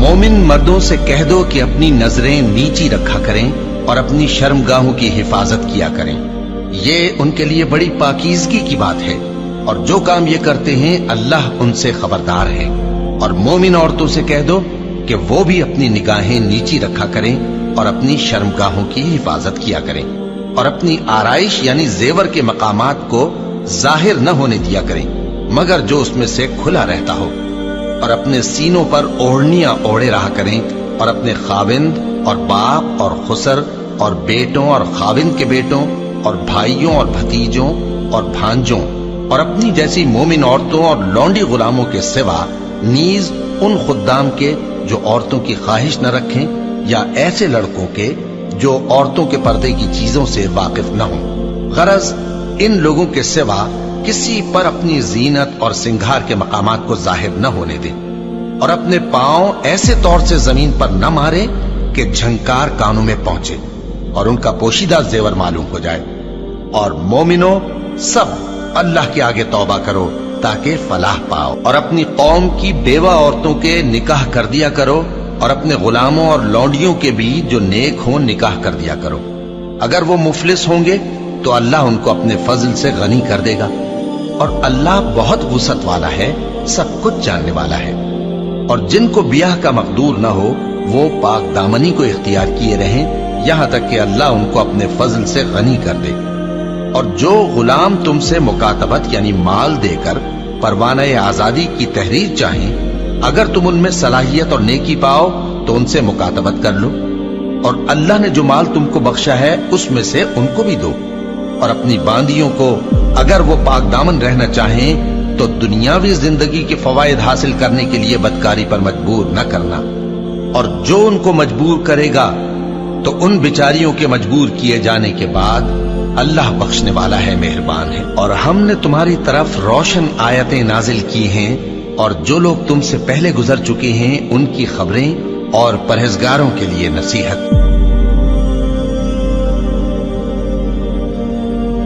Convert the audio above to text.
مومن مردوں سے کہہ دو کہ اپنی نظریں نیچی رکھا کریں اور اپنی شرمگاہوں کی حفاظت کیا کریں، یہ ان کے لیے بڑی پاکیزگی کی بات ہے، اور جو کام یہ کرتے ہیں اللہ ان سے خبردار ہے۔ اور مومن عورتوں سے کہہ دو کہ وہ بھی اپنی نگاہیں نیچی رکھا کریں اور اپنی شرمگاہوں کی حفاظت کیا کریں، اور اپنی آرائش یعنی زیور کے مقامات کو ظاہر نہ ہونے دیا کریں مگر جو اس میں سے کھلا رہتا ہو، اور اپنے سینوں پر اوڑھنیاں اوڑھے رہا کریں، اور اپنے خاوند اور باپ اور خسر اور بیٹوں اور خاوند کے بیٹوں اور بھائیوں اور بھتیجوں اور بھانجوں اور اپنی جیسی مومن عورتوں اور لونڈی غلاموں کے سوا نیز ان خدام کے جو عورتوں کی خواہش نہ رکھیں، یا ایسے لڑکوں کے جو عورتوں کے پردے کی چیزوں سے واقف نہ ہوں۔ غرض ان لوگوں کے سوا کسی پر اپنی زینت اور سنگھار کے مقامات کو ظاہر نہ ہونے دیں، اور اپنے پاؤں ایسے طور سے زمین پر نہ مارے کہ جھنکار کانوں میں پہنچے اور ان کا پوشیدہ زیور معلوم ہو جائے۔ اور مومنوں سب اللہ کے آگے توبہ کرو تاکہ فلاح پاؤ، اور اپنی قوم کی بیوہ عورتوں کے نکاح کر دیا کرو، اور اپنے غلاموں اور لونڈیوں کے بھی جو نیک ہوں نکاح کر دیا کرو۔ اگر وہ مفلس ہوں گے تو اللہ ان کو اپنے فضل سے غنی کر دے گا، اور اللہ بہت وسعت والا ہے، سب کچھ جاننے والا ہے۔ اور جن کو بیاہ کا مقدور نہ ہو وہ پاک دامنی کو اختیار کیے رہیں یہاں تک کہ اللہ ان کو اپنے فضل سے غنی کر دے۔ اور جو غلام تم سے مکاتبت یعنی مال دے کر پروانہ آزادی کی تحریر چاہیں، اگر تم ان میں صلاحیت اور نیکی پاؤ تو ان سے مکاتبت کر لو، اور اللہ نے جو مال تم کو بخشا ہے اس میں سے ان کو بھی دو۔ اور اپنی باندیوں کو اگر وہ پاک دامن رہنا چاہیں تو دنیاوی زندگی کے فوائد حاصل کرنے کے لیے بدکاری پر مجبور نہ کرنا، اور جو ان کو مجبور کرے گا تو ان بیچاریوں کے مجبور کیے جانے کے بعد اللہ بخشنے والا ہے، مہربان ہے۔ اور ہم نے تمہاری طرف روشن آیتیں نازل کی ہیں، اور جو لوگ تم سے پہلے گزر چکے ہیں ان کی خبریں اور پرہیزگاروں کے لیے نصیحت۔